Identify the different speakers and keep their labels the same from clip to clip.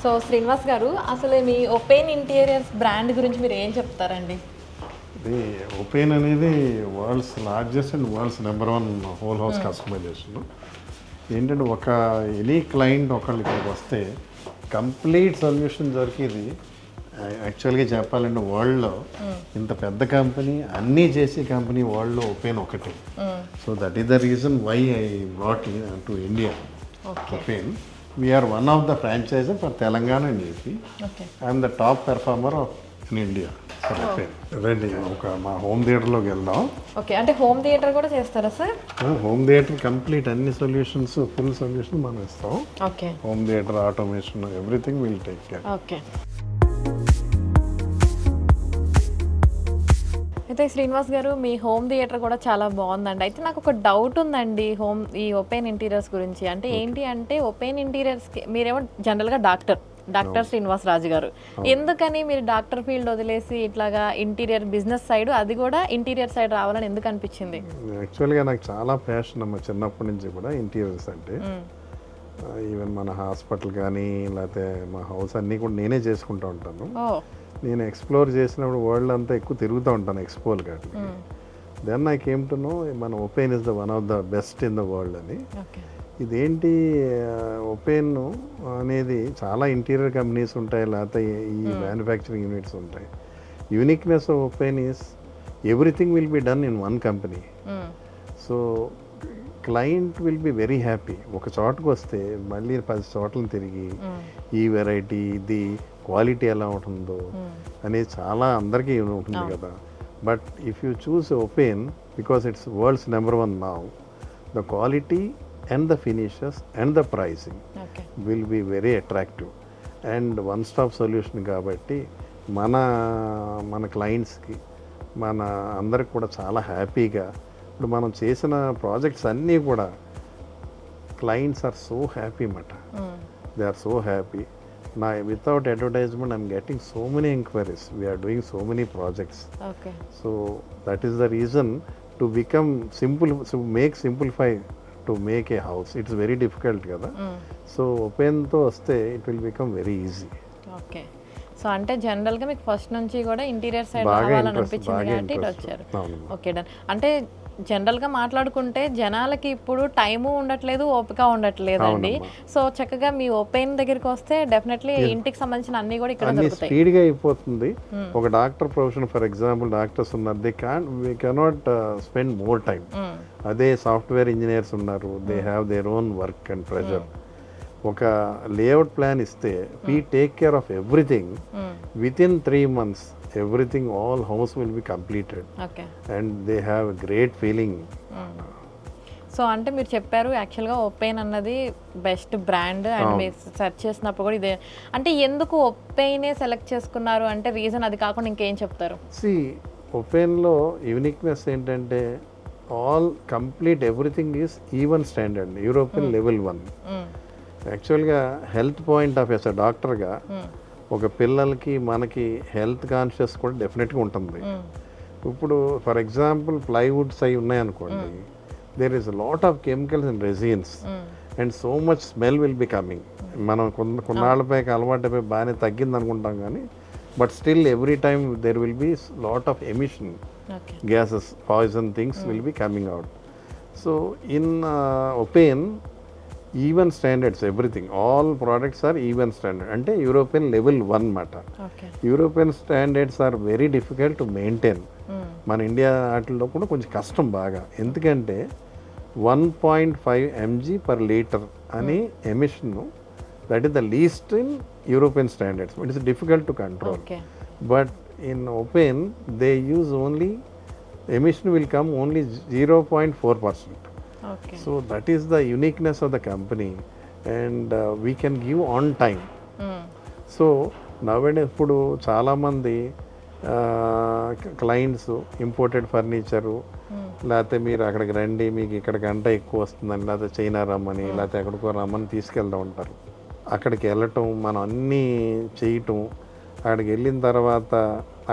Speaker 1: So Srinivas గారు, అసలు మీ open interiors brand గురించి మీరు ఏం చెప్తారండి?
Speaker 2: ఇది ఒపేన్ అనేది world's largest and world's number 1 whole house customization. ఏంటంటే ఒక ఎనీ క్లయింట్ ఒకళ్ళు ఇక్కడికి వస్తే కంప్లీట్ సొల్యూషన్ దొరికేది. యాక్చువల్గా చెప్పాలంటే వరల్డ్లో ఇంత పెద్ద కంపెనీ అన్నీ చేసే కంపెనీ వరల్డ్లో ఒపేన్ ఒకటే. So that is the reason why I brought to India Oppein. We are one of the franchiser for Telangana and AP. I'm the top performer of in India. రండి ఒక మా హోమ్ థియేటర్లోకి వెళ్దాం.
Speaker 1: ఓకే, అంటే హోమ్ థియేటర్ కూడా చేస్తారా sir?
Speaker 2: Home theatre complete అన్ని solutions, full solution మనం ఇస్తాం.
Speaker 1: Okay,
Speaker 2: home theatre, automation, everything will take care.
Speaker 1: Okay. అయితే శ్రీనివాస్ గారు, మీ హోమ్ థియేటర్ కూడా చాలా బాగుందండి. అయితే నాకు ఒక డౌట్ ఉందండి ఈ ఒపేన్ ఇంటీరియర్స్ గురించి. అంటే ఏంటి అంటే ఒపేన్ ఇంటీరియర్స్కి మీరేమో జనరల్గా డాక్టర్ శ్రీనివాస్ రాజు గారు, ఎందుకని మీరు డాక్టర్ ఫీల్డ్ వదిలేసి ఇట్లాగా ఇంటీరియర్ బిజినెస్ సైడ్, అది కూడా ఇంటీరియర్ సైడ్ రావాలని ఎందుకు అనిపించింది?
Speaker 2: యాక్చువల్గా నాకు చాలా ప్యాషన్ అమ్మ చిన్నప్పటి నుంచి కూడా ఇంటీరియర్స్ అంటే. ఈవెన్ మన హాస్పిటల్ కానీ లేకపోతే మా హౌస్ అన్నీ కూడా నేనే చేసుకుంటూ ఉంటాను. నేను ఎక్స్ప్లోర్ చేసినప్పుడు వరల్డ్ అంతా ఎక్కువ తిరుగుతూ ఉంటాను ఎక్స్పోలు కాబట్టి. Then I came to know మన Oppein is the one of the best in the world అని. ఇదేంటి ఒపేన్ అనేది చాలా ఇంటీరియర్ కంపెనీస్ ఉంటాయి, లేకపోతే ఈ మ్యానుఫ్యాక్చరింగ్ యూనిట్స్ ఉంటాయి. Uniqueness of open is everything will be done in one company. So client will be very happy. ఒక చోటకు వస్తే మళ్ళీ 10 చోట్లను తిరిగి ఈ వెరైటీ, ఇది క్వాలిటీ ఎలా ఉంటుందో అనేది చాలా అందరికీ ఉంటుంది కదా. But if you choose open, because it's world's number 1 now, the quality and the finishes and the pricing will be very attractive and one stop solution కాబట్టి మన క్లయింట్స్కి మన అందరికి కూడా చాలా హ్యాపీగా. ఇప్పుడు మనం చేసిన ప్రాజెక్ట్స్ అన్నీ కూడా క్లయింట్స్ ఆర్ సో హ్యాపీ అన్నమాట. They are so happy. Without advertisement I'm getting so many enquiries. We are doing so many projects. So that is the reason to become simplify to make a house. It's very difficult కదా. సో ఓపెన్తో వస్తే it will become very easy.
Speaker 1: Okay, so అంటే జనరల్గా మీకు first నుంచి కూడా interior side రావాలని అనిపించింది కాబట్టి ఇటు వచ్చారు. Okay, done. అంటే జనరల్గా మాట్లాడుకుంటే జనాలకి ఇప్పుడు టైము ఉండట్లేదు, ఓపిక ఉండట్లేదండి. సో చక్కగా మీ ఓపెన్ దగ్గరికి వస్తే డెఫినెట్లీ ఇంటికి సంబంధించిన అన్ని కూడా ఇక్కడ దొరుకుతాయి.
Speaker 2: స్పీడ్గా అయిపోతుంది. ఒక doctor profession, for example doctors ఉన్నారు, we cannot spend more time. అదే సాఫ్ట్వేర్ ఇంజనీర్స్ ఉన్నారు, they have their own work and pressure. ఒక లేఅవుట్ ప్లాన్ ఇస్తే we take care of everything. Within 3 months everything, all house will be completed. Okay. And they have a great feeling.
Speaker 1: So అంటే మీరు చెప్పారు యాక్చువల్గా open అన్నది best brand and మీరు search చేసినప్పుడు కూడా ఇదే. అంటే ఎందుకు ఒపేనే సెలెక్ట్ చేసుకున్నారు అంటే రీజన్ అది కాకుండా ఇంకేం చెప్తారు?
Speaker 2: ఒపేన్లో యూనిక్నెస్ ఏంటంటే all complete everything is even standard, European level 1. యాక్చువల్గా హెల్త్ పాయింట్ ఆఫ్ ఎస్ డాక్టర్గా ఒక పిల్లలకి మనకి హెల్త్ కాన్షియస్ కూడా డెఫినెట్గా ఉంటుంది. ఇప్పుడు ఫర్ ఎగ్జాంపుల్ ప్లైవుడ్స్ అవి ఉన్నాయనుకోండి, there is lot of chemicals and resins and so much smell will be coming. మనం కొన్నాళ్ళపైకి అలవాటు బాగానే తగ్గింది అనుకుంటాం కానీ but still every time there will be lot of emission gases, poison things will be coming out. So in open even standards, everything, all products are even standard. అంటే European level 1 అన్నమాట. European standards are very difficult to maintain. మన India వాటిల్లో కూడా కొంచెం కష్టం బాగా. ఎందుకంటే 1.5 mg/L అని emission, that is the least in European standards. It is difficult to control. But in open they use only, emission will come only 0.4%. So that is the uniqueness of the company and we can give on time. So nowadays ఇప్పుడు చాలామంది clients imported furniture, లేకపోతే మీరు అక్కడికి రండి మీకు ఇక్కడ గంట ఎక్కువ వస్తుందని, లేకపోతే చైనా రమ్మని, లేకపోతే ఎక్కడికో రమ్మని తీసుకెళ్తూ ఉంటారు. అక్కడికి వెళ్ళటం, మనం అన్నీ చేయటం, అక్కడికి వెళ్ళిన తర్వాత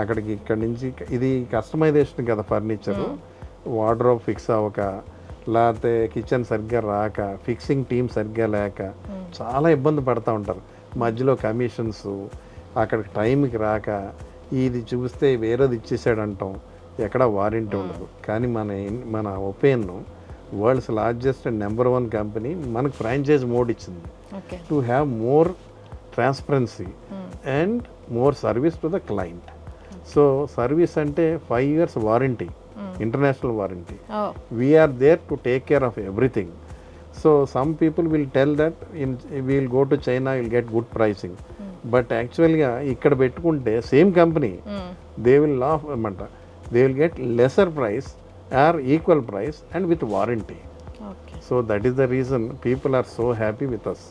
Speaker 2: అక్కడికి ఇక్కడి నుంచి ఇది కస్టమైజేషన్ కదా ఫర్నిచరు, వార్డ్రోబ్ ఫిక్స్ అవ్వక, లేకపోతే కిచెన్ సరిగ్గా రాక, ఫిక్సింగ్ టీమ్ సరిగ్గా లేక చాలా ఇబ్బంది పడుతూ ఉంటారు. మధ్యలో కమిషన్స్, అక్కడికి టైంకి రాక ఇది చూస్తే వేరేది ఇచ్చేసాడు అంటాం, ఎక్కడ వారంటీ ఉండదు. కానీ మన Oppein world's largest and number 1 company మనకు ఫ్రాంచైజ్ మోడ్ ఇచ్చింది to have more transparency and more service to the client. So service అంటే 5 years warranty, international warranty. We are there to take care of everything. So some people will tell that will go to China, will get good pricing. But యాక్చువల్గా ఇక్కడ పెట్టుకుంటే same company they will laugh అనమాట, they will get lesser price are equal price and with warranty. So that is the reason people are so happy with us.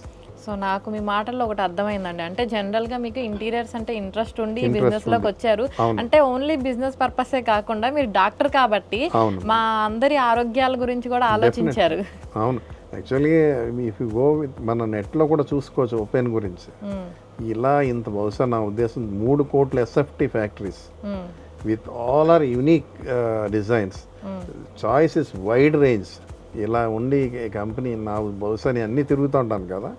Speaker 1: సో నాకు మీ మాటల్లో ఒకటి అర్థమైందండి, అంటే జనరల్గా మీకు ఇంటీరియర్స్ అంటే ఇంట్రెస్ట్ ఉండి ఈ బిజినెస్లోకి వచ్చారు. అంటే ఓన్లీ బిజినెస్ పర్పసే కాకుండా మీరు డాక్టర్ కాబట్టి మా అందరి ఆరోగ్యాల గురించి కూడా ఆలోచించారు.
Speaker 2: అవును, actually if you go with మన నెట్లో కూడా చూసుకోవచ్చు ఓపెన్ గురించి. ఇలా ఇంత బహుశా నా ఉద్దేశం 3 కోట్ల SFT factories with all are unique designs, choice is wide range. ఇలా ఉండి కంపెనీ నా బహుశా నేను అన్నీ తిరుగుతూ ఉంటాను కదా,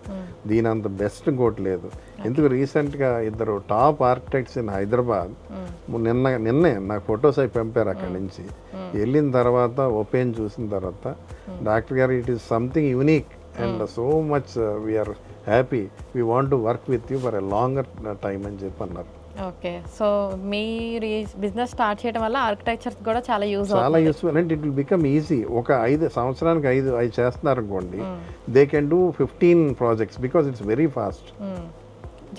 Speaker 2: దీని అంత బెస్ట్ ఇంకోటి లేదు. ఎందుకు రీసెంట్గా 2 టాప్ ఆర్కిటెక్ట్స్ ఇన్ హైదరాబాద్ నిన్నే నాకు ఫొటోస్ అవి పంపారు. అక్కడి నుంచి వెళ్ళిన తర్వాత ఓపెన్ చూసిన తర్వాత, డాక్టర్ గారు it is something unique and so much we are happy, we want to work with you for a longer time అని చెప్పి అన్నారు.
Speaker 1: ఓకే, సో మీరు ఈ బిజినెస్ స్టార్ట్ చేయడం వల్ల ఆర్కిటెక్చర్ కూడా చాలా
Speaker 2: useful and it will become easy. ఒక 5 సంవత్సరానికి 5 చేస్తున్నారు అనుకోండి, they can do 15 projects because it's very fast.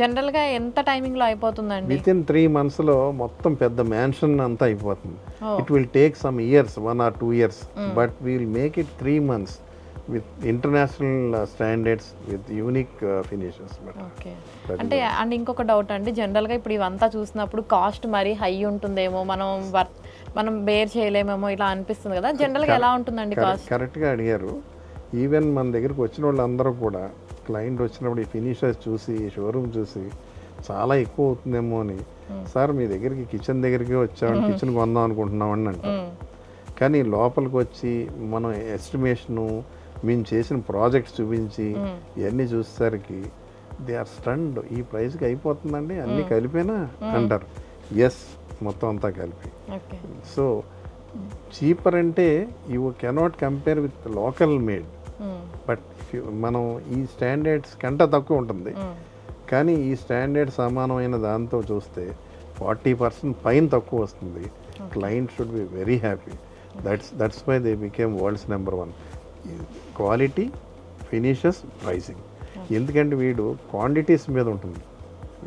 Speaker 1: జనరల్గా ఎంత టైమింగ్లో అయిపోతుందండి?
Speaker 2: విత్ ఇన్ 3 monthsలో మొత్తం పెద్ద మ్యాన్షన్ అంతా అయిపోతుంది. It will take some years, 1 or 2 years, but we will make it 3 months with international standards with unique finishes.
Speaker 1: Okay, అంటే and ఇంకొక doubt అండి, జనరల్గా ఇప్పుడు ఇవంతా చూసినప్పుడు కాస్ట్ మరీ హై ఉంటుందేమో, మనం బేర్ చేయలేమేమో ఇలా అనిపిస్తుంది కదా, జనరల్గా ఎలా ఉంటుందండి కాస్ట్?
Speaker 2: కరెక్ట్గా అడిగారు. ఈవెన్ మన దగ్గరికి వచ్చిన వాళ్ళందరూ కూడా క్లయింట్ వచ్చినప్పుడు ఈ ఫినిషర్స్ చూసి, షోరూమ్ చూసి చాలా ఎక్కువ అవుతుందేమో అని, సార్ మీ దగ్గరికి కిచెన్ దగ్గరికి వచ్చామని కిచెన్ కొందాం అనుకుంటున్నామని అంటారు. కానీ లోపలికి వచ్చి మనం ఎస్టిమేషను, మేము చేసిన ప్రాజెక్ట్స్ చూపించి ఇవన్నీ చూసేసరికి దే ఆర్ స్టండ్. ఈ ప్రైస్కి అయిపోతుందండి అన్నీ కలిపేనా అంటారు. ఎస్, మొత్తం అంతా కలిపి. సో చీపర్ అంటే you cannot compare with local made, but మనం ఈ స్టాండర్డ్స్ కంటే తక్కువ ఉంటుంది. కానీ ఈ స్టాండర్డ్ సమానమైన దాంతో చూస్తే 40% పైన తక్కువ వస్తుంది. Client should be very happy. That's why they became world's number 1. Quality, finishes, pricing. ఎందుకంటే వీడు క్వాంటిటీస్ మీద ఉంటుంది,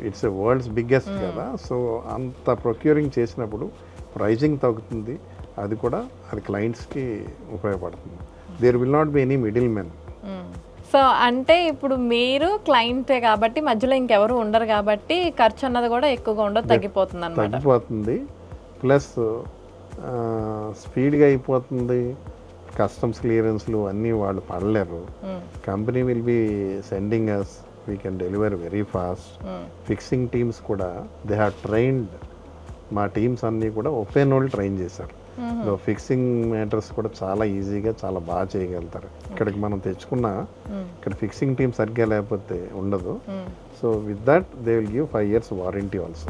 Speaker 2: ఇట్స్ ఎ వరల్డ్స్ బిగ్గెస్ట్ కదా. సో అంత ప్రొక్యూరింగ్ చేసినప్పుడు ప్రైసింగ్ తగ్గుతుంది, అది కూడా అది క్లయింట్స్కి ఉపయోగపడుతుంది. There will not be any middle men.
Speaker 1: So అంటే ఇప్పుడు మీరు క్లయింటే కాబట్టి మధ్యలో ఇంకెవరు ఉండరు కాబట్టి ఖర్చు అన్నది కూడా ఎక్కువగా ఉండదు,
Speaker 2: తగ్గిపోతుంది. ప్లస్ స్పీడ్గా అయిపోతుంది. కస్టమ్స్ క్లియరెన్స్లు అన్నీ వాళ్ళు పడలేరు. Company will be sending us, we can deliver very fast. Fixing teams కూడా దే హ్యావ్ ట్రైన్డ్. మా టీమ్స్ అన్నీ కూడా ఓపెన్ వాళ్ళు ట్రైన్ చేశారు. ఫిక్సింగ్ మ్యాటర్స్ కూడా చాలా ఈజీగా చాలా బాగా చేయగలుగుతారు. ఇక్కడికి మనం తెచ్చుకున్న ఇక్కడ ఫిక్సింగ్ టీమ్ సరిగ్గా లేకపోతే ఉండదు. So with that they will give 5 years warranty also.